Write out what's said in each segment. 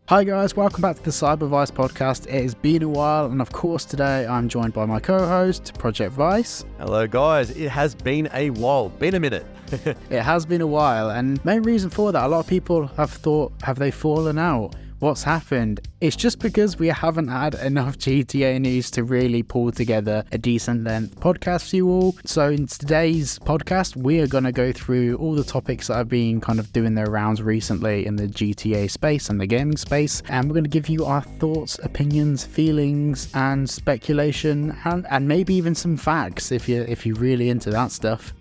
Hi guys, welcome back to the Cyber Vice podcast. It has been a while, and of course today I'm joined by my co-host, Project Vice. Hello guys, it has been a while, been a minute. It has been a while, and main reason for that, a lot of people have thought, have they fallen out? What's happened? It's just because we haven't had enough GTA news to really pull together a decent length podcast for you all. So in today's podcast, we are going to go through all the topics that have been kind of doing their rounds recently in the GTA space and the gaming space. And we're going to give you our thoughts, opinions, feelings, and speculation, and maybe even some facts if you're really into that stuff.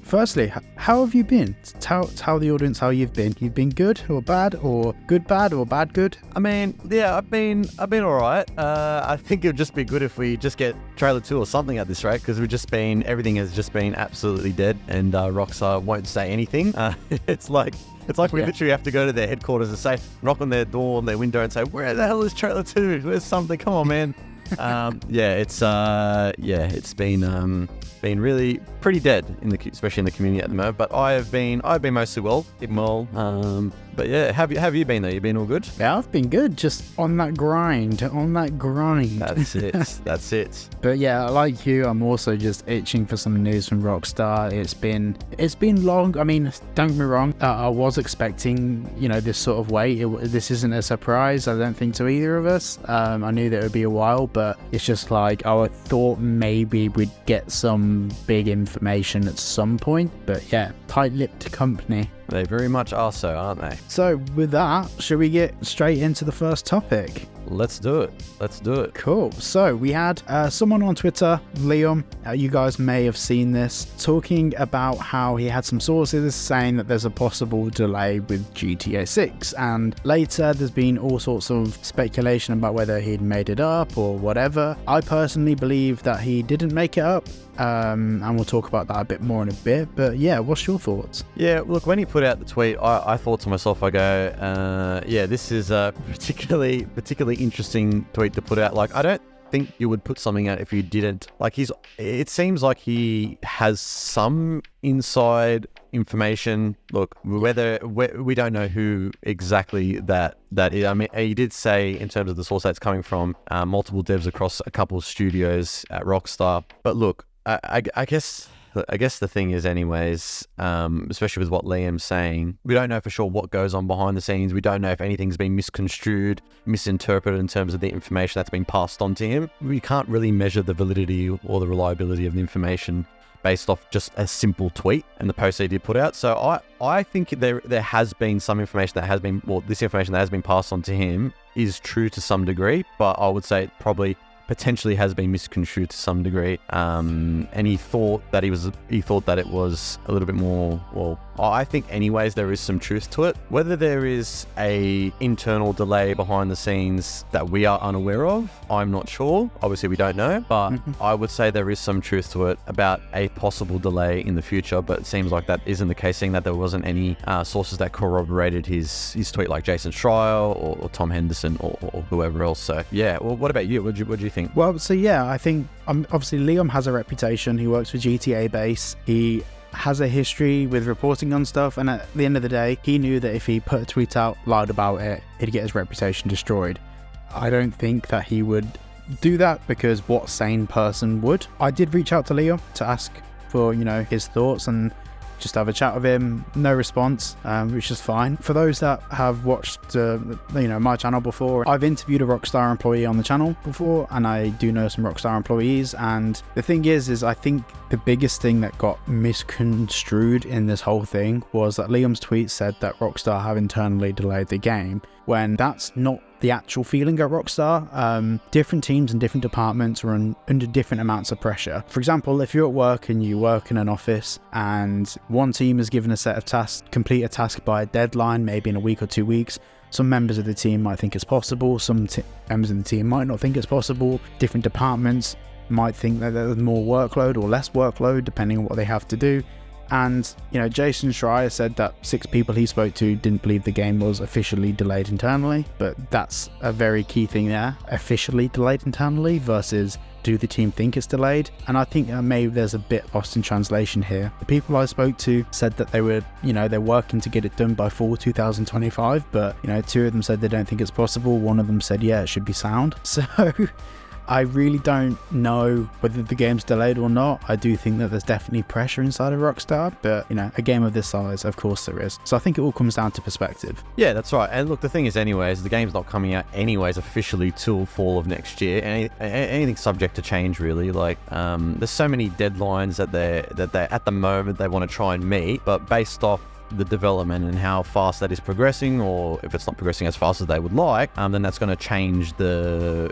Firstly, how have you been? Tell the audience how you've been. You've been good or bad, or good bad or bad good? I mean, yeah, I've been all right. I think it would just be good if we just get trailer 2 or something at this rate, because everything has just been absolutely dead, and Rockstar won't say anything. It's like we literally have to go to their headquarters and say, knock on their door, on their window, and say, "Where the hell is trailer 2? Where's something? Come on, man." It's been really pretty dead especially in the community at the moment. But I've been mostly well, keeping well. But yeah, have you been though? You been all good? Yeah, I've been good. Just on that grind. That's it. That's it. But yeah, like you, I'm also just itching for some news from Rockstar. It's been long. I mean, don't get me wrong. I was expecting, this sort of wait. This isn't a surprise, I don't think, to either of us. I knew that it would be a while, but it's just like I thought maybe we'd get some big information at some point. But yeah, tight-lipped company. They very much are so, aren't they? So with that, should we get straight into the first topic? Let's do it. Cool. So we had someone on Twitter, Liam, you guys may have seen this, talking about how he had some sources saying that there's a possible delay with GTA 6. And later there's been all sorts of speculation about whether he'd made it up or whatever. I personally believe that he didn't make it up. And we'll talk about that a bit more in a bit. But yeah, what's your thoughts? Yeah, look, when he put out the tweet, I thought to myself, I go, this is a particularly interesting tweet to put out. Like, I don't think you would put something out if you didn't. Like, it seems like he has some inside information. Look, we don't know who exactly that is. I mean, he did say in terms of the source that's coming from, multiple devs across a couple of studios at Rockstar. But look, I guess the thing is, anyways, especially with what Liam's saying, we don't know for sure what goes on behind the scenes. We don't know if anything's been misconstrued, misinterpreted in terms of the information that's been passed on to him. We can't really measure the validity or the reliability of the information based off just a simple tweet and the post he did put out. So I think there has been some information that has been, this information that has been passed on to him is true to some degree, but I would say it probably potentially has been misconstrued to some degree, and he thought that it was a little bit more. I think anyways there is some truth to it. Whether there is a internal delay behind the scenes that we are unaware of, I'm not sure. Obviously we don't know, but I would say there is some truth to it about a possible delay in the future. But it seems like that isn't the case, seeing that there wasn't any sources that corroborated his tweet, like Jason Schreier or Tom Henderson or whoever else. So yeah, well, what about you? What do you think? Well, so yeah, I think obviously Liam has a reputation. He works for GTA Base. He has a history with reporting on stuff, and at the end of the day, he knew that if he put a tweet out, lied about it, he'd get his reputation destroyed. I don't think that he would do that, because what sane person would? I did reach out to Liam to ask for, his thoughts and just have a chat with him. No response, which is fine. For those that have watched my channel before, I've interviewed a Rockstar employee on the channel before, and I do know some Rockstar employees. And the thing is I think the biggest thing that got misconstrued in this whole thing was that Liam's tweet said that Rockstar have internally delayed the game, when that's not the actual feeling at Rockstar. Different teams and different departments are under different amounts of pressure. For example, if you're at work and you work in an office and one team is given a set of tasks, complete a task by a deadline, maybe in a week or 2 weeks, some members of the team might think it's possible, some members of the team might not think it's possible. Different departments might think that there's more workload or less workload depending on what they have to do. And, Jason Schreier said that 6 people he spoke to didn't believe the game was officially delayed internally, but that's a very key thing there. Officially delayed internally versus do the team think it's delayed? And I think maybe there's a bit lost in translation here. The people I spoke to said that they were, they're working to get it done by fall 2025, but, 2 of them said they don't think it's possible. One of them said, yeah, it should be sound. So I really don't know whether the game's delayed or not. I do think that there's definitely pressure inside of Rockstar, but, a game of this size, of course there is. So I think it all comes down to perspective. Yeah, that's right. And look, the thing is anyways, the game's not coming out anyways officially till fall of next year. Anything's subject to change, really. Like, there's so many deadlines that they at the moment they want to try and meet, but based off the development and how fast that is progressing, or if it's not progressing as fast as they would like, then that's going to change the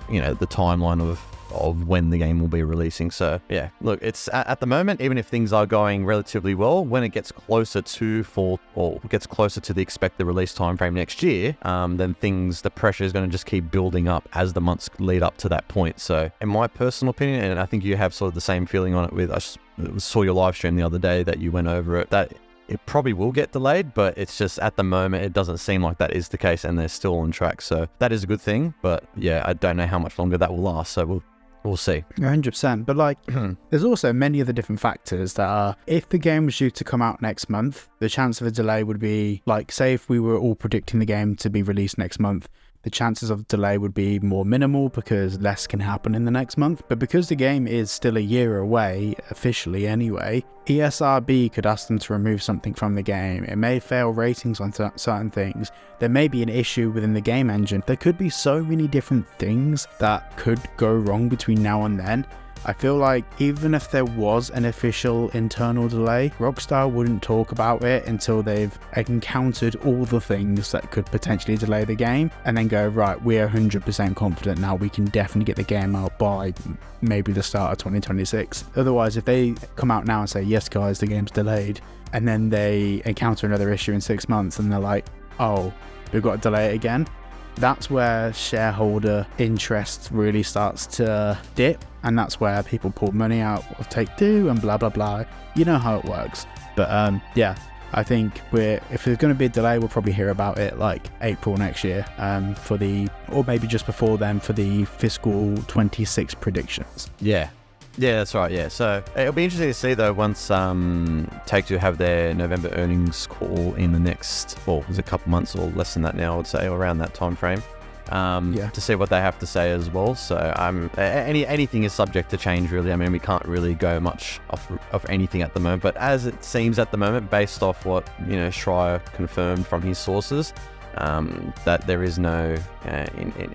timeline of when the game will be releasing. So yeah, look, it's at the moment, even if things are going relatively well, when it gets closer to fall or gets closer to the expected release timeframe next year, then the pressure is going to just keep building up as the months lead up to that point. So in my personal opinion, and I think you have sort of the same feeling on it with, I saw your live stream the other day that you went over it, that it probably will get delayed, but it's just at the moment it doesn't seem like that is the case, and they're still on track. So that is a good thing, but yeah, I don't know how much longer that will last. So we'll see. 100%. But there's also many other different factors that are, if the game was due to come out next month, the chance of a delay would be say if we were all predicting the game to be released next month, the chances of delay would be more minimal because less can happen in the next month. But because the game is still a year away, officially anyway, ESRB could ask them to remove something from the game. It may fail ratings on certain things. There may be an issue within the game engine. There could be so many different things that could go wrong between now and then. I feel like even if there was an official internal delay, Rockstar wouldn't talk about it until they've encountered all the things that could potentially delay the game, and then go, right, we're 100% confident now, we can definitely get the game out by maybe the start of 2026. Otherwise, if they come out now and say, yes guys, the game's delayed, and then they encounter another issue in 6 months and they're like, oh, we've got to delay it again, that's where shareholder interest really starts to dip, and that's where people pull money out of Take-Two and blah blah blah. You know how it works. But yeah, I think if there's going to be a delay, we'll probably hear about it April next year, or maybe just before then for the fiscal 26 predictions. Yeah, that's right. Yeah, so it'll be interesting to see though once Take-Two have their November earnings call in the next, is it a couple months or less than that now, I would say, around that time frame, to see what they have to say as well. So anything is subject to change, really. I mean, we can't really go much off anything at the moment, but as it seems at the moment, based off what Schreier confirmed from his sources, that there is no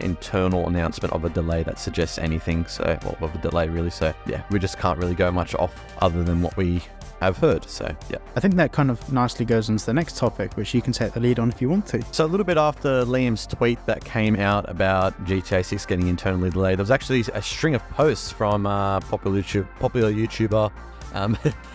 internal announcement of a delay that suggests anything, of a delay really. So yeah, we just can't really go much off other than what we have heard. So yeah, I think that kind of nicely goes on to the next topic, which you can take the lead on if you want to. So a little bit after Liam's tweet that came out about GTA 6 getting internally delayed, there was actually a string of posts from popular YouTuber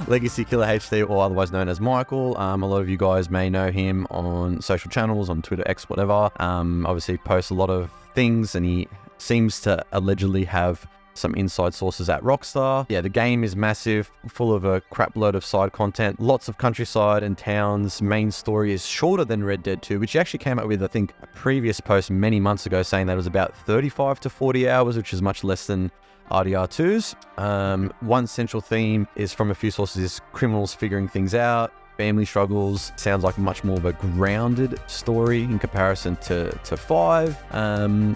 Legacy Killer HD, or otherwise known as Michael. A lot of you guys may know him on social channels, on Twitter, X, whatever. Obviously posts a lot of things, and he seems to allegedly have some inside sources at Rockstar. Yeah, the game is massive, full of a crap load of side content, lots of countryside and towns. Main story is shorter than Red Dead 2, which he actually came up with, I think, a previous post many months ago saying that it was about 35 to 40 hours, which is much less than RDR2's. One central theme is from a few sources is criminals figuring things out, family struggles. Sounds like much more of a grounded story in comparison to 5.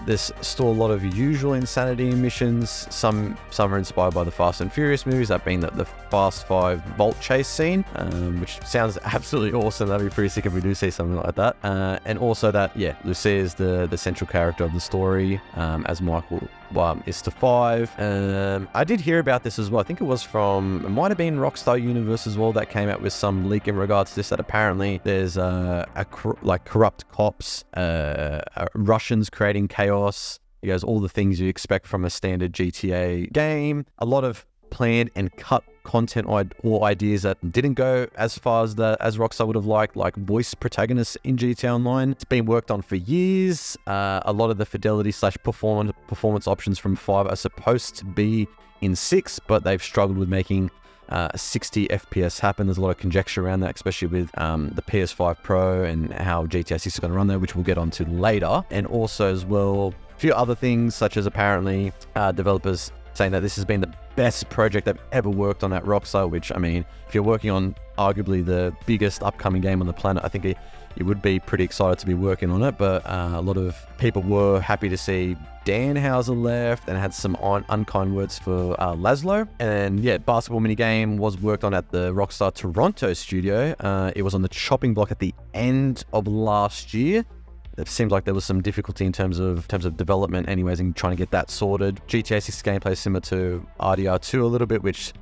There's still a lot of usual insanity missions. Some are inspired by the Fast and Furious movies, that being the Fast 5 vault chase scene, which sounds absolutely awesome. That'd be pretty sick if we do see something like that. And also that, yeah, Lucia is the central character of the story, as Michael is to 5. I did hear about this as well. I think it might have been Rockstar Universe as well that came out with some leak in regards to this, that apparently there's corrupt cops, Russians creating chaos. He goes, all the things you expect from a standard GTA game. A lot of planned and cut content or ideas that didn't go as far as Rockstar would have liked, like voice protagonists in GTA Online. It's been worked on for years. A lot of the fidelity / performance options from 5 are supposed to be in 6, but they've struggled with making 60 FPS happen. There's a lot of conjecture around that, especially with the PS5 Pro and how GTA 6 is going to run there, which we'll get onto later. And also as well, a few other things, such as apparently developers saying that this has been the best project they've ever worked on at Rockstar, which, I mean, if you're working on arguably the biggest upcoming game on the planet, I think you would be pretty excited to be working on it. But a lot of people were happy to see Dan Houser left and had some unkind words for Laszlo. And yeah, basketball minigame was worked on at the Rockstar Toronto studio. It was on the chopping block at the end of last year. It seems like there was some difficulty in terms of development anyways, and trying to get that sorted. GTA 6 gameplay is similar to RDR2 a little bit, which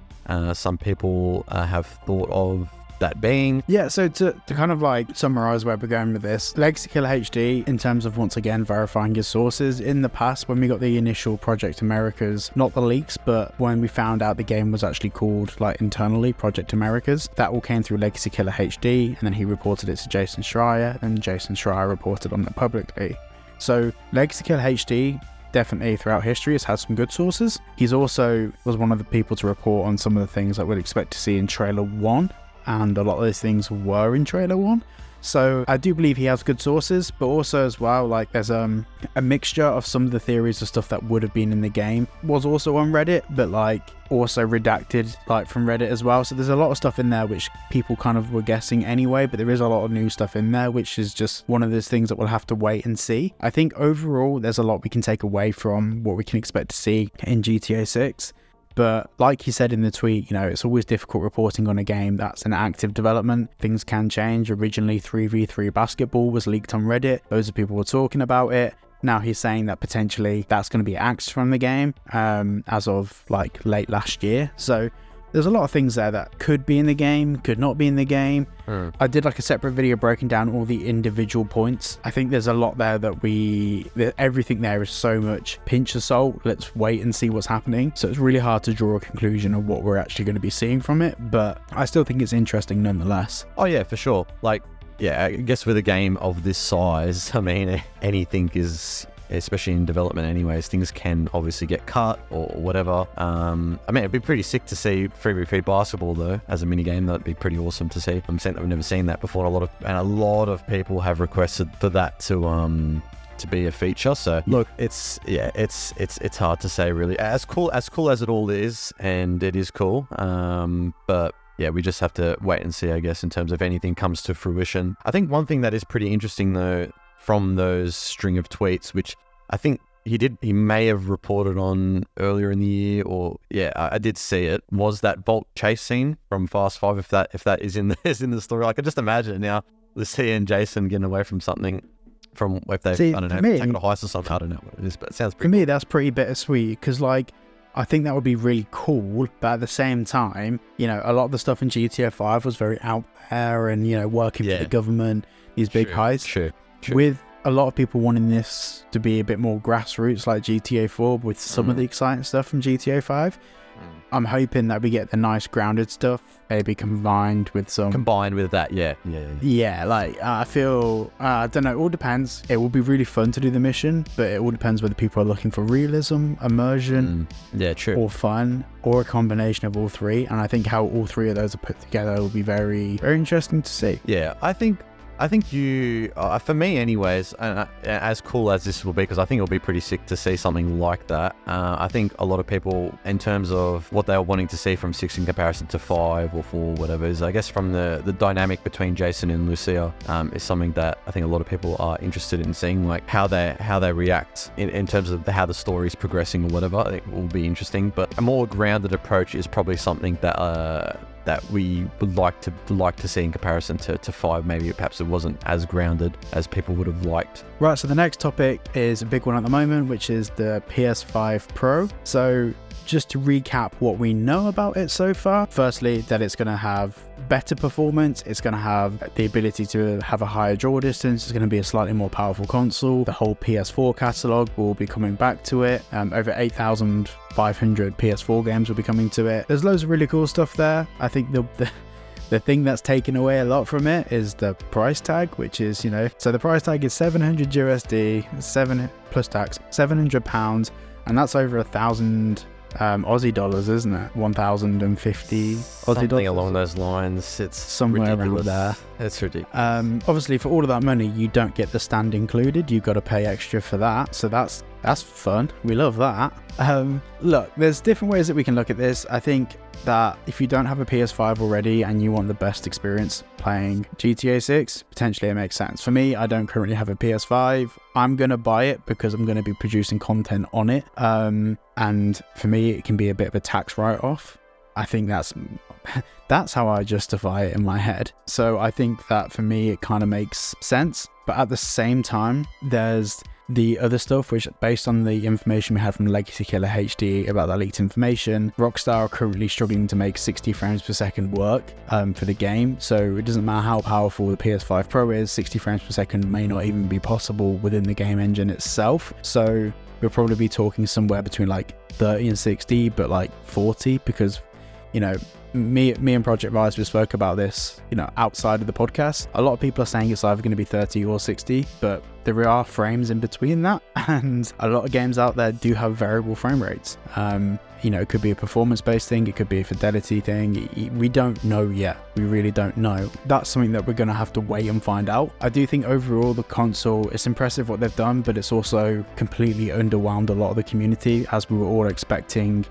some people have thought of that being. Yeah, so to kind of like summarize where we're going with this, VICE.CLO HD, in terms of once again verifying your sources, in the past when we got the initial Project Americas, not the leaks, but when we found out the game was actually called like internally Project Americas, that all came through VICE.CLO HD, and then he reported it to Jason Schreier, and Jason Schreier reported on it publicly. So VICE.CLO HD definitely throughout history has had some good sources. He's also was one of the people to report on some of the things that we'd expect to see in trailer 1, and a lot of those things were in trailer 1. So I do believe he has good sources, but also as well, like there's a mixture of some of the theories of stuff that would have been in the game was also on Reddit, but like also redacted like from Reddit as well. So there's a lot of stuff in there which people kind of were guessing anyway, but there is a lot of new stuff in there, which is just one of those things that we'll have to wait and see. I think overall there's a lot we can take away from what we can expect to see in GTA 6. But like he said in the tweet, you know, it's always difficult reporting on a game that's in active development. Things can change. Originally 3v3 basketball was leaked on Reddit. Loads of people were talking about it. Now he's saying that potentially that's going to be axed from the game as of like late last year. So there's a lot of things there that could be in the game, could not be in the game. I did like a separate video breaking down all the individual points. I think there's a lot there that everything there is so much pinch of salt. Let's wait and see what's happening. So it's really hard to draw a conclusion of what we're actually going to be seeing from it, but I still think it's interesting nonetheless. Oh yeah, for sure. Like, yeah, I guess with a game of this size, I mean, anything is, especially in development anyways, things can obviously get cut or whatever. I mean, it'd be pretty sick to see 3v3 basketball though as a mini game. That'd be pretty awesome to see. I'm saying that we've never seen that before. A lot of people have requested for that to be a feature. So look, it's hard to say really. As cool as it all is, and it is cool. But yeah, we just have to wait and see, I guess, in terms of anything comes to fruition. I think one thing that is pretty interesting though, from those string of tweets, which I think he may have reported on earlier in the year, or yeah, I did see it, was that Vault chase scene from Fast 5, if that is in the story. I could just imagine it now, Lucia and Jason getting away from something, from if they've, I don't know, taken a heist or something. I don't know what it is, but it sounds pretty For me, cool. that's pretty bittersweet, because like, I think that would be really cool, but at the same time, you know, a lot of the stuff in GTA 5 was very out there and, you know, working for the government, these big heists. Sure. With a lot of people wanting this to be a bit more grassroots like GTA 4 with some of the exciting stuff from GTA 5. I'm hoping that we get the nice grounded stuff maybe combined with that. Yeah, like I feel I don't know, it all depends. It will be really fun to do the mission, but it all depends whether people are looking for realism, immersion, or fun, or a combination of all three. And I think how all three of those are put together will be very, very interesting to see. Yeah, I think you, for me anyways, as cool as this will be, because I think it'll be pretty sick to see something like that. I think a lot of people, in terms of what they were wanting to see from 6 in comparison to 5 or 4, whatever, is I guess from the dynamic between Jason and Lucia is something that I think a lot of people are interested in seeing, like how they react in terms of how the story is progressing or whatever. I think will be interesting, but a more grounded approach is probably something that we would like to see in comparison to 5. Maybe perhaps it wasn't as grounded as people would have liked. Right, so the next topic is a big one at the moment, which is the PS5 Pro. So just to recap what we know about it so far, firstly, that it's going to have better performance, it's going to have the ability to have a higher draw distance, it's going to be a slightly more powerful console, the whole PS4 catalogue will be coming back to it, over 8,500 PS4 games will be coming to it. There's loads of really cool stuff there. I think the thing that's taken away a lot from it is the price tag, which is, you know, so the price tag is 700 USD, 7 plus tax, £700, and that's over $1,000 Aussie dollars, isn't it? 1,050 Aussie Something dollars. along those lines. It's Somewhere ridiculous. around there. It's ridiculous. Obviously, for all of that money, you don't get the stand included. You've got to pay extra for that. So that's fun. We love that. Look, there's different ways that we can look at this. I think that if you don't have a PS5 already and you want the best experience playing GTA 6, potentially it makes sense. For me, I don't currently have a PS5. I'm going to buy it because I'm going to be producing content on it. And for me, it can be a bit of a tax write-off. I think that's how I justify it in my head. So I think that for me, it kind of makes sense. But at the same time, there's the other stuff, which based on the information we had from Legacy Killer HD about that leaked information, Rockstar are currently struggling to make 60 frames per second work for the game. So it doesn't matter how powerful the PS5 Pro is, 60 frames per second may not even be possible within the game engine itself. So we'll probably be talking somewhere between like 30 and 60, but like 40, because, you know, me and Project Rise, we spoke about this, you know, outside of the podcast. A lot of people are saying it's either going to be 30 or 60, but there are frames in between that, and a lot of games out there do have variable frame rates. You know, it could be a performance-based thing, it could be a fidelity thing. We don't know yet. We really don't know. That's something that we're going to have to wait and find out. I do think overall the console, it's impressive what they've done, but it's also completely underwhelmed a lot of the community, as we were all expecting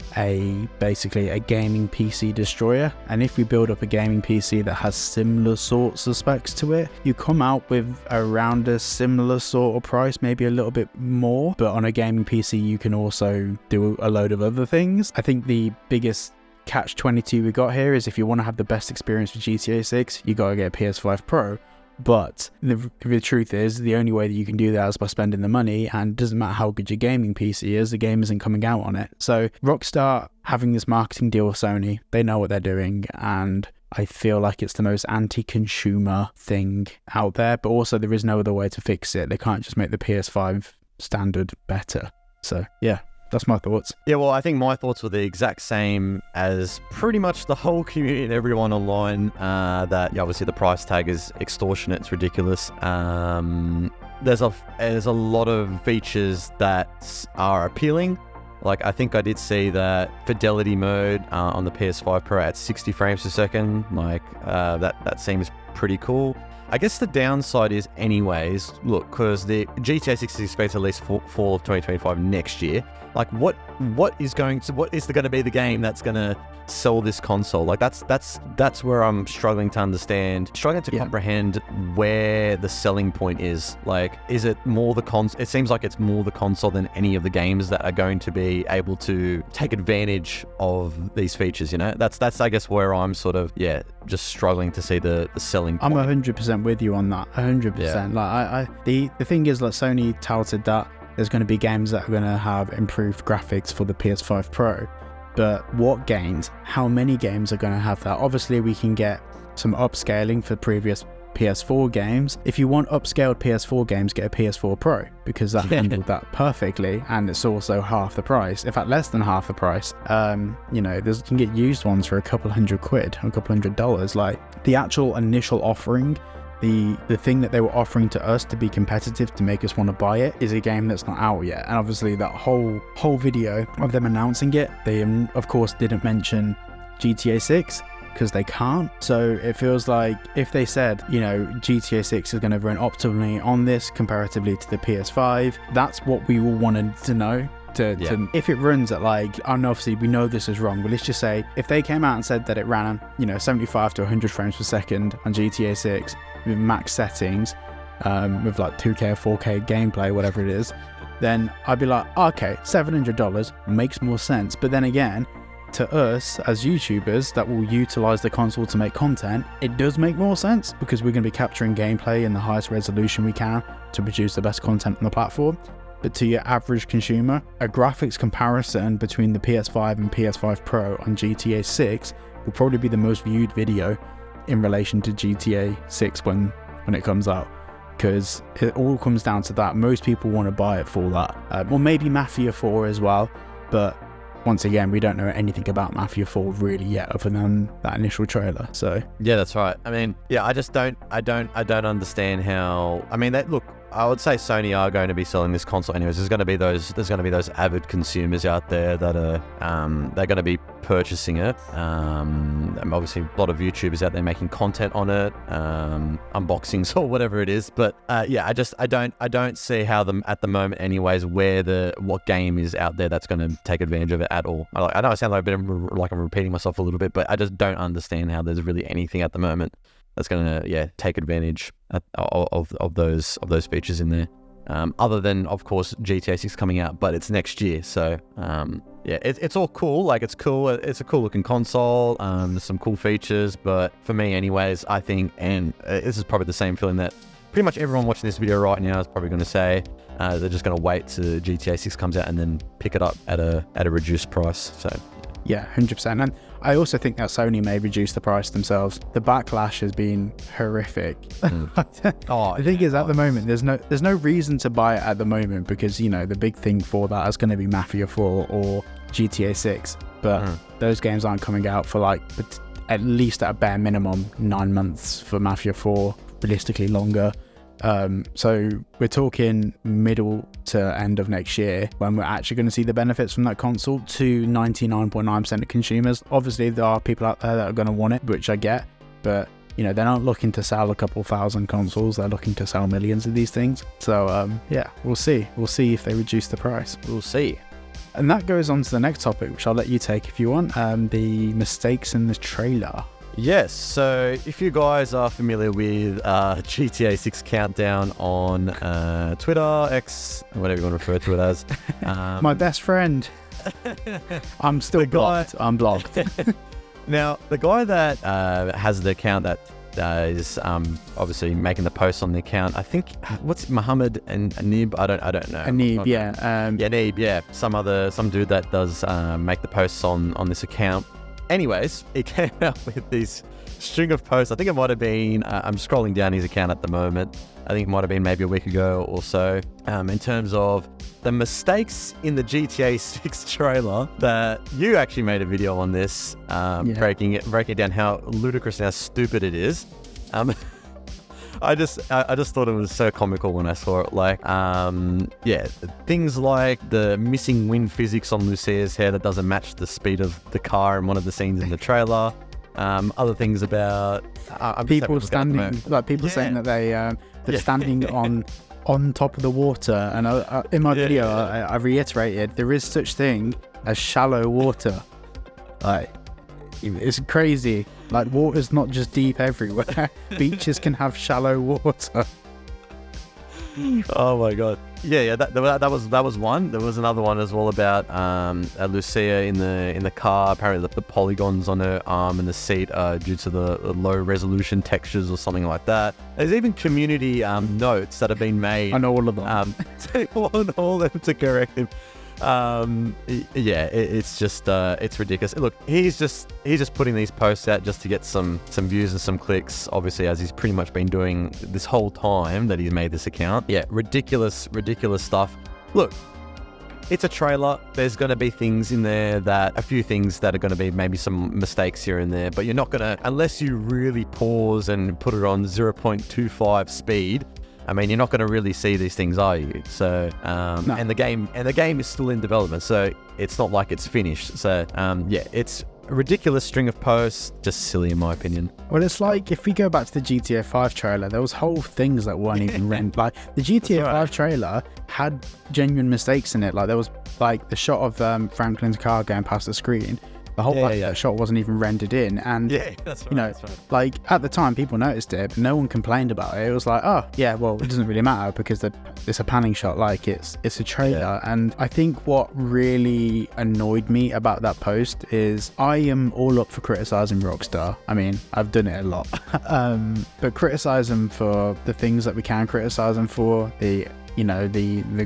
basically a gaming PC destroyer. And if we build up a gaming PC that has similar sorts of specs to it, you come out with around a similar sort of price, maybe a little bit more, but on a gaming PC you can also do a load of other things. I think the biggest catch-22 we got here is if you want to have the best experience with GTA 6, you got to get a PS5 Pro. But the truth is, the only way that you can do that is by spending the money, and it doesn't matter how good your gaming PC is, the game isn't coming out on it. So Rockstar having this marketing deal with Sony, they know what they're doing, and I feel like it's the most anti-consumer thing out there, but also there is no other way to fix it. They can't just make the PS5 standard better. So yeah, that's my thoughts. Yeah, well, I think my thoughts were the exact same as pretty much the whole community and everyone online, that obviously the price tag is extortionate, it's ridiculous. There's a lot of features that are appealing. Like, I think I did see that fidelity mode on the PS5 Pro at 60 frames per second. Like, that seems pretty cool. I guess the downside is, anyways, look, because the GTA 6 is expected to release fall of 2025 next year. Like, what is going to be the game that's going to sell this console? Like, that's where I'm struggling to understand, comprehend where the selling point is. Like, is it more the console? It seems like it's more the console than any of the games that are going to be able to take advantage of these features. You know, that's I guess where I'm sort of just struggling to see the selling point. I'm 100% with you on that. 100%. Yeah. Like the thing is, like, Sony touted that there's going to be games that are going to have improved graphics for the PS5 Pro. But what games? How many games are going to have that? Obviously, we can get some upscaling for previous PS4 games. If you want upscaled PS4 games, get a PS4 Pro, because that handled that perfectly, and it's also half the price. In fact, less than half the price. You know, you can get used ones for a couple £100, a couple $100. Like, the actual initial offering, the thing that they were offering to us to be competitive, to make us want to buy it, is a game that's not out yet. And obviously that whole video of them announcing it, they of course didn't mention GTA 6 because they can't. So it feels like if they said, you know, GTA 6 is going to run optimally on this comparatively to the PS5, that's what we all wanted to know. If it runs at, like, and obviously we know this is wrong, but let's just say if they came out and said that it ran, you know, 75 to 100 frames per second on GTA 6 with max settings, with like 2K or 4K gameplay, whatever it is, then I'd be like, okay, $700 makes more sense. But then again, to us as YouTubers that will utilize the console to make content, it does make more sense, because we're going to be capturing gameplay in the highest resolution we can to produce the best content on the platform. But to your average consumer, a graphics comparison between the PS5 and PS5 Pro on GTA 6 will probably be the most viewed video in relation to GTA 6 when it comes out, because it all comes down to that. Most people want to buy it for that. Or maybe Mafia 4 as well, but once again, we don't know anything about Mafia 4 really yet, other than that initial trailer. So yeah, that's right. I mean, yeah, I don't understand how. I mean, look, I would say Sony are going to be selling this console anyways. There's going to be those avid consumers out there that are they're going to be purchasing it. And obviously a lot of YouTubers out there making content on it, unboxings or whatever it is. But yeah, I don't see how them at the moment anyways what game is out there that's going to take advantage of it at all. I know I sound like I'm repeating myself a little bit, but I just don't understand how there's really anything at the moment that's going to take advantage of those features in there. Other than, of course, GTA 6 coming out, but it's next year. So yeah, it's all cool. Like, it's cool. It's a cool looking console. There's some cool features, but for me, anyways, I think, and this is probably the same feeling that pretty much everyone watching this video right now is probably going to say, they're just going to wait till GTA 6 comes out and then pick it up at a reduced price. So yeah, 100%. And I also think that Sony may reduce the price themselves. The backlash has been horrific. The thing is, at the moment, there's no reason to buy it at the moment because, you know, the big thing for that is going to be Mafia 4 or GTA 6. But those games aren't coming out for like at least at a bare minimum 9 months for Mafia 4, realistically longer. So we're talking middle to end of next year when we're actually going to see the benefits from that console to 99.9% of consumers. Obviously, there are people out there that are going to want it, which I get, but you know, they're not looking to sell a couple thousand consoles. They're looking to sell millions of these things. So yeah, we'll see. We'll see if they reduce the price. We'll see. And that goes on to the next topic, which I'll let you take if you want. The mistakes in the trailer. Yes, so if you guys are familiar with GTA 6 Countdown on Twitter, X, whatever you want to refer to it as. My best friend. I'm still blocked. I'm blocked. Now, the guy that has the account that is obviously making the posts on the account, I think, what's Muhammad and Anib? I don't know. Anib, yeah. Anib, yeah. Some dude that does make the posts on this account. Anyways, he came out with this string of posts. I think it might have been, I'm scrolling down his account at the moment. I think it might have been maybe a week ago or so, in terms of the mistakes in the GTA 6 trailer that you actually made a video on this, breaking it down how ludicrous and how stupid it is. I just thought it was so comical when I saw it. Like, yeah, things like the missing wind physics on Lucia's hair that doesn't match the speed of the car in one of the scenes in the trailer. Other things about people standing, like people saying that they're standing on top of the water. And in my video, I reiterated there is such thing as shallow water. Like, it's crazy. Like, water's not just deep everywhere. Beaches can have shallow water. Oh my god. Yeah. That was one. There was another one as well about Lucia in the car. Apparently, the polygons on her arm and the seat are due to the low resolution textures or something like that. There's even community notes that have been made. I know all of them. all of them to correct him. It's just it's ridiculous. Look, he's just putting these posts out just to get some views and some clicks, obviously, as he's pretty much been doing this whole time that he's made this account. Yeah, ridiculous stuff. Look, it's a trailer. There's going to be things in there a few things that are going to be maybe some mistakes here and there, but you're not going to, unless you really pause and put it on 0.25 speed. I mean, you're not going to really see these things, are you? So, no. and the game is still in development, so it's not like it's finished. So, yeah, it's a ridiculous string of posts, just silly in my opinion. Well, it's like if we go back to the GTA 5 trailer, there was whole things that weren't even rendered. Like the GTA 5 trailer had genuine mistakes in it. Like there was like the shot of Franklin's car going past the screen. The whole that shot wasn't even rendered in, and that's right, you know, that's right. Like at the time, people noticed it, but no one complained about it. It was like, oh yeah, well, it doesn't really matter because it's a panning shot, like it's a trailer. And I think what really annoyed me about that post is I am all up for criticizing Rockstar. I mean, I've done it a lot, but criticize them for the things that we can criticize them for. The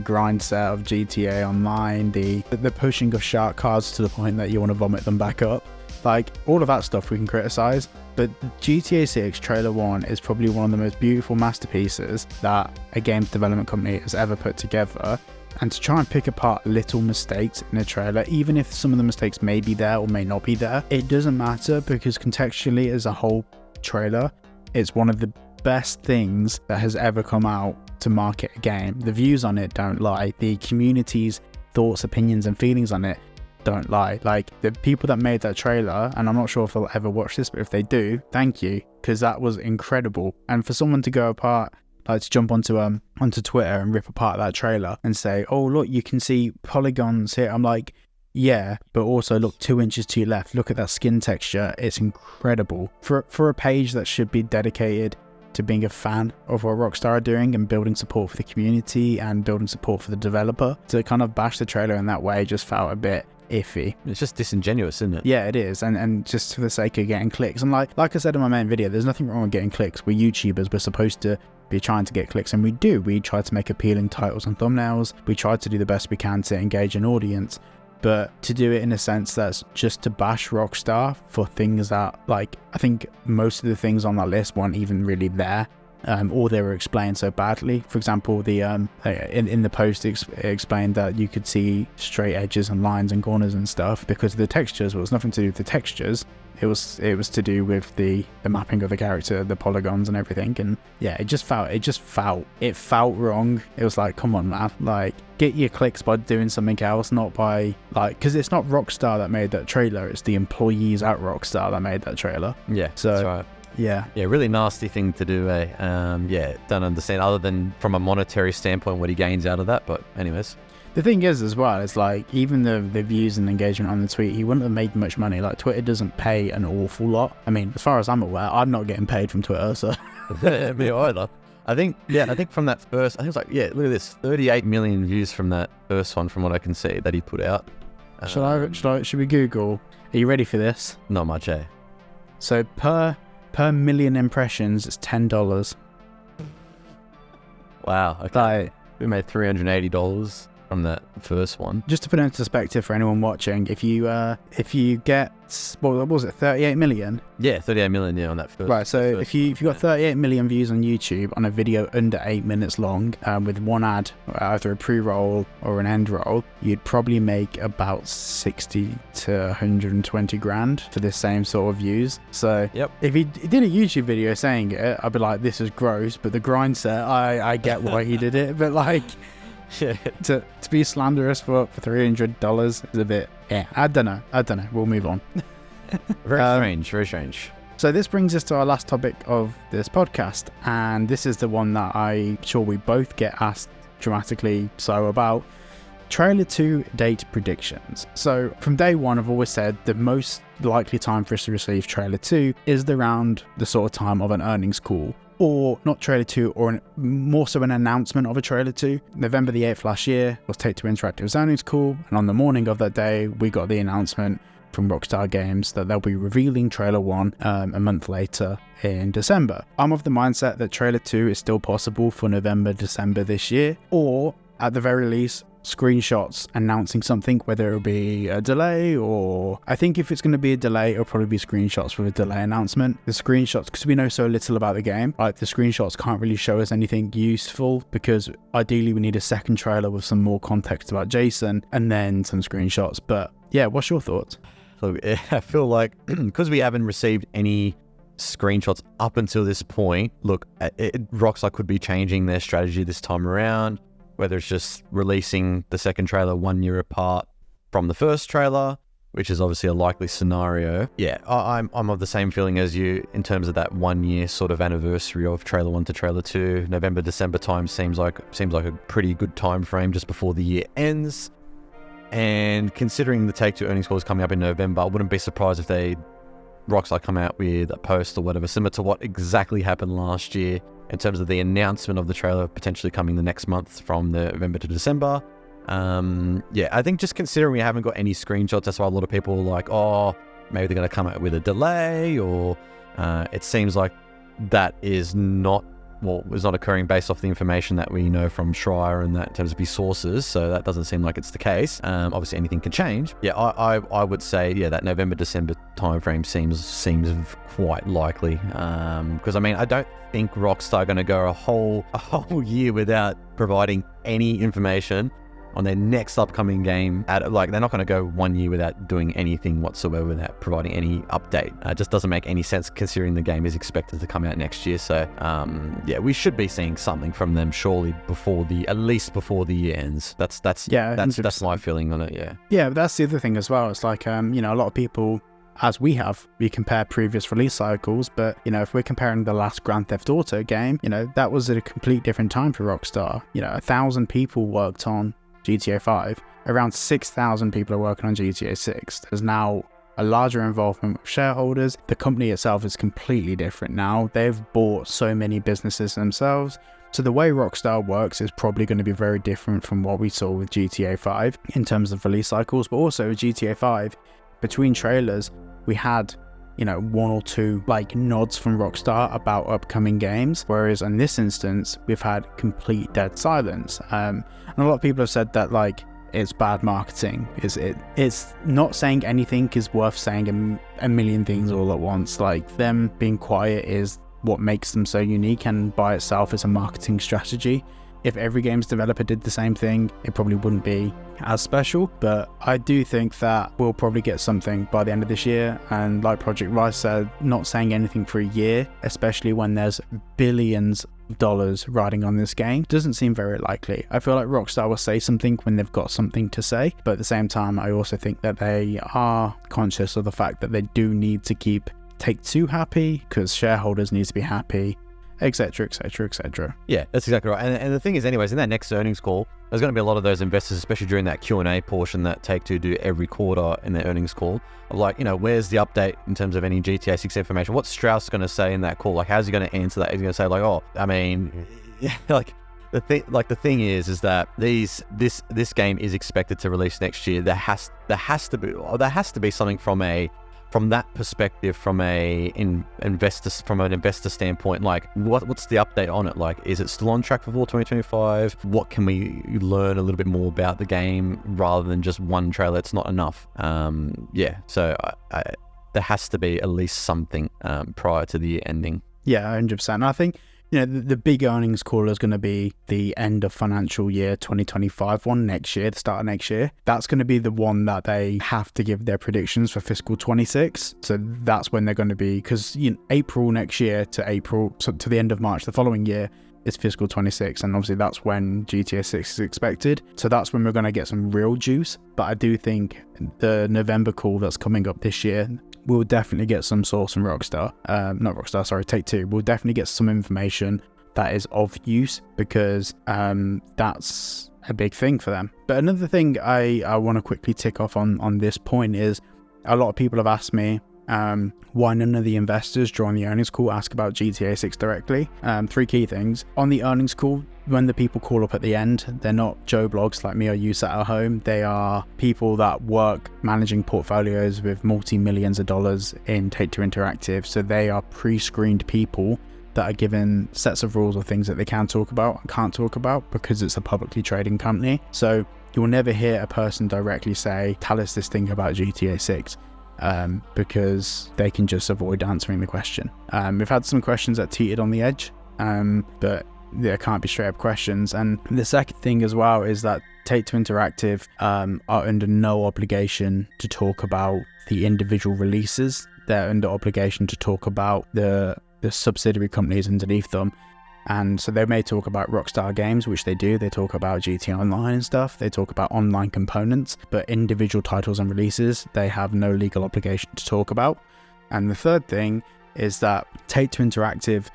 grind set of GTA Online, the pushing of shark cards to the point that you want to vomit them back up. Like, all of that stuff we can criticize, but GTA 6 Trailer 1 is probably one of the most beautiful masterpieces that a games development company has ever put together. And to try and pick apart little mistakes in a trailer, even if some of the mistakes may be there or may not be there, it doesn't matter because contextually as a whole trailer, it's one of the best things that has ever come out to market a game. The views on it don't lie. The community's thoughts, opinions, and feelings on it don't lie. Like, the people that made that trailer, and I'm not sure if they'll ever watch this, but if they do, thank you, because that was incredible. And for someone to go apart, like to jump onto Twitter and rip apart that trailer and say, oh look, you can see polygons here, I'm like, yeah, but also look 2 inches to your left, look at that skin texture, it's incredible. For a page that should be dedicated to being a fan of what Rockstar are doing and building support for the community and building support for the developer, to kind of bash the trailer in that way just felt a bit iffy. It's just disingenuous, isn't it? Yeah, it is, and just for the sake of getting clicks. And like I said in my main video, there's nothing wrong with getting clicks. We're YouTubers, we're supposed to be trying to get clicks, and we do. We try to make appealing titles and thumbnails. We try to do the best we can to engage an audience, but to do it in a sense that's just to bash Rockstar for things that, like, I think most of the things on that list weren't even really there, or they were explained so badly. For example, the in the post it explained that you could see straight edges and lines and corners and stuff because of the textures. Well, it was nothing to do with the textures. It was to do with the mapping of the character, the polygons and everything. And yeah, it felt wrong. It was like, come on, man, like, get your clicks by doing something else, not by, like, because it's not Rockstar that made that trailer, it's the employees at Rockstar that made that trailer. Yeah, so that's right. Yeah, really nasty thing to do, eh? Don't understand, other than from a monetary standpoint, what he gains out of that. But anyways, the thing is as well, it's like, even the views and engagement on the tweet, he wouldn't have made much money. Like, Twitter doesn't pay an awful lot. I mean, as far as I'm aware, I'm not getting paid from Twitter, so me either. I think from that first, I think it's like, look at this, 38 million views from that first one, from what I can see that he put out. Should we Google? Are you ready for this? Not much, eh? So per million impressions, it's $10. Wow. Okay. Like, we made $380 from that first one. Just to put it into perspective for anyone watching, if you get, what was it, 38 million? Yeah, 38 million, on that first. Right, so if you got 38 million views on YouTube on a video under 8 minutes long, with one ad, either a pre-roll or an end roll, you'd probably make about 60 to 120 grand for the same sort of views. So if he did a YouTube video saying it, I'd be like, this is gross, but the grind set, I get why he did it, but like, to be slanderous for $300 is a bit, I don't know, we'll move on. Very strange. So this brings us to our last topic of this podcast, and this is the one that I'm sure we both get asked dramatically so about: Trailer 2 date predictions. So from day one, I've always said the most likely time for us to receive Trailer 2 is around the sort of time of an earnings call. Or not Trailer 2, or more so an announcement of a Trailer 2. November the 8th last year was Take-Two Interactive's earnings call, and on the morning of that day, we got the announcement from Rockstar Games that they'll be revealing Trailer 1 a month later in December. I'm of the mindset that Trailer 2 is still possible for November, December this year, or at the very least, screenshots announcing something, whether it'll be a delay, or I think if it's going to be a delay, it'll probably be screenshots with a delay announcement. The screenshots, because we know so little about the game, like, the screenshots can't really show us anything useful, because ideally we need a second trailer with some more context about Jason and then some screenshots. But yeah, what's your thoughts? Look, I feel like because we haven't received any screenshots up until this point, look, Rockstar could be changing their strategy this time around, whether it's just releasing the second trailer 1 year apart from the first trailer, which is obviously a likely scenario. Yeah, I'm of the same feeling as you in terms of that 1 year sort of anniversary of Trailer 1 to Trailer 2. November, December time seems like a pretty good time frame just before the year ends. And considering the Take-Two earnings call is coming up in November, I wouldn't be surprised if Rockstar come out with a post or whatever, similar to what exactly happened last year in terms of the announcement of the trailer potentially coming the next month from November to December. I think just considering we haven't got any screenshots, that's why a lot of people are like, oh, maybe they're going to come out with a delay, or it seems like that is not occurring based off the information that we know from Schreier and that in terms of his sources, so that doesn't seem like it's the case. Obviously anything can change. I would say that November December timeframe seems quite likely, because I mean, I don't think Rockstar are going to go a whole year without providing any information on their next upcoming game. Like, they're not going to go 1 year without doing anything whatsoever, without providing any update. It just doesn't make any sense considering the game is expected to come out next year. So yeah, we should be seeing something from them surely at least before the year ends. That's my feeling on it. Yeah, but that's the other thing as well. It's like a lot of people, as we compare previous release cycles, but if we're comparing the last Grand Theft Auto game, that was at a complete different time for Rockstar. 1,000 people worked on GTA 5, around 6,000 people are working on GTA 6. There's now a larger involvement with shareholders. The company itself is completely different now. They've bought so many businesses themselves. So the way Rockstar works is probably going to be very different from what we saw with GTA 5 in terms of release cycles, but also GTA 5, between trailers, we had, one or two nods from Rockstar about upcoming games, whereas in this instance, we've had complete dead silence. And a lot of people have said that it's bad marketing. It's not saying anything is worth saying a million things all at once. Them being quiet is what makes them so unique, and by itself is a marketing strategy. If every games developer did the same thing, it probably wouldn't be as special. But I do think that we'll probably get something by the end of this year. And like Project Vice said, not saying anything for a year, especially when there's billions of dollars riding on this game, doesn't seem very likely. I feel like Rockstar will say something when they've got something to say. But at the same time, I also think that they are conscious of the fact that they do need to keep Take-Two happy, because shareholders need to be happy, etc, etc, etc. Yeah, that's exactly right. And the thing is, anyways, in that next earnings call, there's going to be a lot of those investors, especially during that Q&A portion that Take-Two do every quarter in their earnings call, of where's the update in terms of any GTA 6 information? What's Strauss going to say in that call? How's he going to answer that? He's going to say the thing is that this game is expected to release next year. There has to be something from that perspective, from an investor standpoint. What's the update on it? Is it still on track for fall 2025? What can we learn a little bit more about the game rather than just one trailer? It's not enough. So there has to be at least something prior to the year ending. Yeah, 100%. I think the big earnings call is going to be the end of financial year 2025 one next year, the start of next year. That's going to be the one that they have to give their predictions for fiscal 26. So that's when they're going to be, because April next year to the end of March the following year is fiscal 26, and obviously that's when GTA 6 is expected. So that's when we're going to get some real juice. But I do think the November call that's coming up this year, we'll definitely get some source from Take-Two. We'll definitely get some information that is of use, because that's a big thing for them. But another thing I want to quickly tick off on this point is, a lot of people have asked me why none of the investors during the earnings call ask about GTA 6 directly. Three key things. On the earnings call, when the people call up at the end, they're not Joe Blogs like me or you sat at home. They are people that work managing portfolios with multi-millions of dollars in Take-Two Interactive. So they are pre-screened people that are given sets of rules or things that they can talk about and can't talk about, because it's a publicly trading company. So you'll never hear a person directly say, tell us this thing about GTA 6. Because they can just avoid answering the question. We've had some questions that teetered on the edge, but there can't be straight up questions. And the second thing as well is that Take-Two Interactive are under no obligation to talk about the individual releases. They're under obligation to talk about the subsidiary companies underneath them. And so they may talk about Rockstar Games, which they do. They talk about GTA Online and stuff. They talk about online components, but individual titles and releases, they have no legal obligation to talk about. And the third thing is that Take-Two Interactive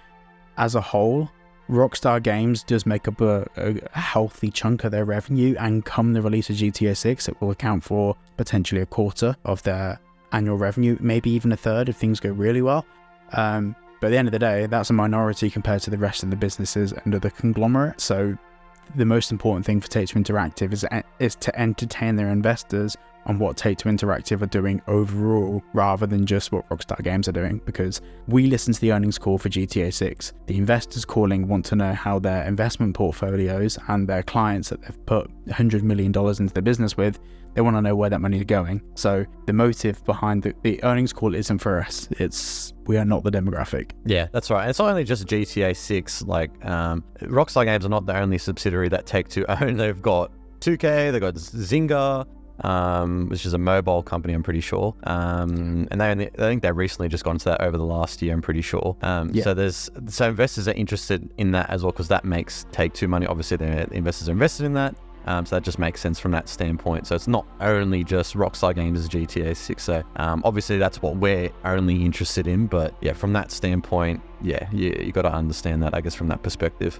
as a whole, Rockstar Games does make up a healthy chunk of their revenue, and come the release of GTA 6, it will account for potentially a quarter of their annual revenue, maybe even a third if things go really well. But at the end of the day, that's a minority compared to the rest of the businesses under the conglomerate. So the most important thing for Take-Two Interactive is to entertain their investors on what Take-Two Interactive are doing overall, rather than just what Rockstar Games are doing. Because we listen to the earnings call for GTA 6. The investors calling want to know how their investment portfolios and their clients that they've put $100 million into the business with, they want to know where that money is going. So the motive behind the earnings call isn't for us. We are not the demographic. Yeah, that's right. And it's not only just GTA 6. Rockstar Games are not the only subsidiary that Take-Two own. They've got 2K, they've got Zynga, which is a mobile company, I'm pretty sure. And I think they've recently just gone to that over the last year, I'm pretty sure. So investors are interested in that as well, because that makes Take-Two money. Obviously, the investors are invested in that. So that just makes sense from that standpoint. So it's not only just Rockstar Games' GTA 6. So obviously that's what we're only interested in. But yeah, from that standpoint, you got to understand that, I guess, from that perspective.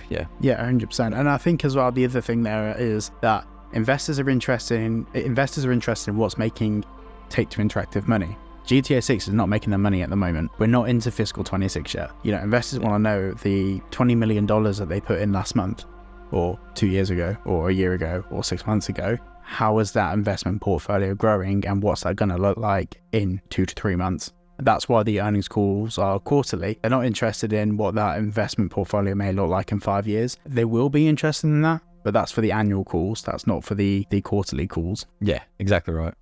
Yeah, 100%. And I think as well, the other thing there is that investors are interested in what's making Take-Two Interactive money. GTA 6 is not making their money at the moment. We're not into fiscal 26 yet. Investors want to know the $20 million that they put in last month, or 2 years ago, or a year ago, or 6 months ago. How is that investment portfolio growing, and what's that going to look like in 2 to 3 months? That's why the earnings calls are quarterly. They're not interested in what that investment portfolio may look like in 5 years. They will be interested in that, but that's for the annual calls. That's not for the quarterly calls. Yeah, exactly right.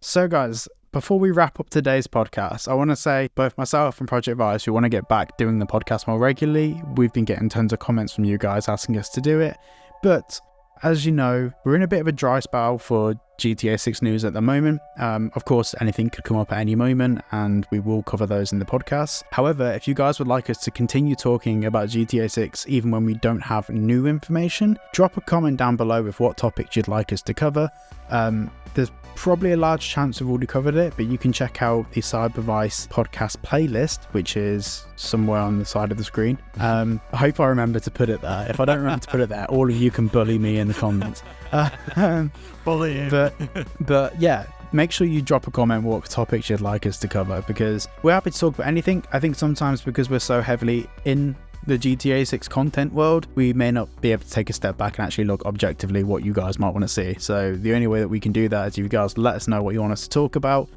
So guys, before we wrap up today's podcast, I want to say both myself and Project Vice, we want to get back doing the podcast more regularly. We've been getting tons of comments from you guys asking us to do it. But as you know, we're in a bit of a dry spell for GTA 6 news at the moment. Of course, anything could come up at any moment, and we will cover those in the podcast. However, if you guys would like us to continue talking about GTA 6 even when we don't have new information, drop a comment down below with what topics you'd like us to cover. There's probably a large chance we've already covered it, but you can check out the CyberVice podcast playlist, which is somewhere on the side of the screen. I hope I remember to put it there. If I don't remember to put it there, all of you can bully me in the comments. Bully you. But yeah, make sure you drop a comment what topics you'd like us to cover, because we're happy to talk about anything. I think sometimes because we're so heavily in the GTA 6 content world, we may not be able to take a step back and actually look objectively what you guys might want to see. So the only way that we can do that is if you guys let us know what you want us to talk about.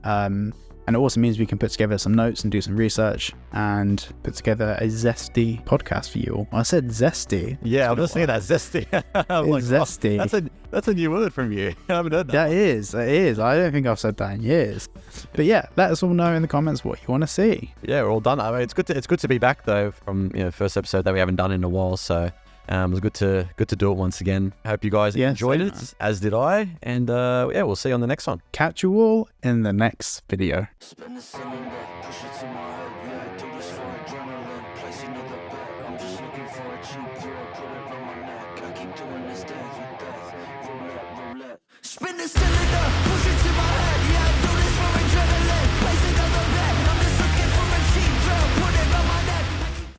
And it also means we can put together some notes and do some research and put together a zesty podcast for you all. I said zesty. Yeah, I was saying that, zesty. Zesty. Oh, that's a new word from you. I haven't heard that. That is. I don't think I've said that in years. But yeah, let us all know in the comments what you want to see. Yeah, we're all done. I mean, it's good to be back though from first episode that we haven't done in a while. So it was good to do it once again. Hope you guys enjoyed it, as did I. And we'll see you on the next one. Catch you all in the next video. Spin the cylinder, push it to my head, yeah, I do this for adrenaline, place another bet, I'm just looking for a cheap thrill, put it on my neck, I keep doing this dance with death, roulette, spin the cylinder.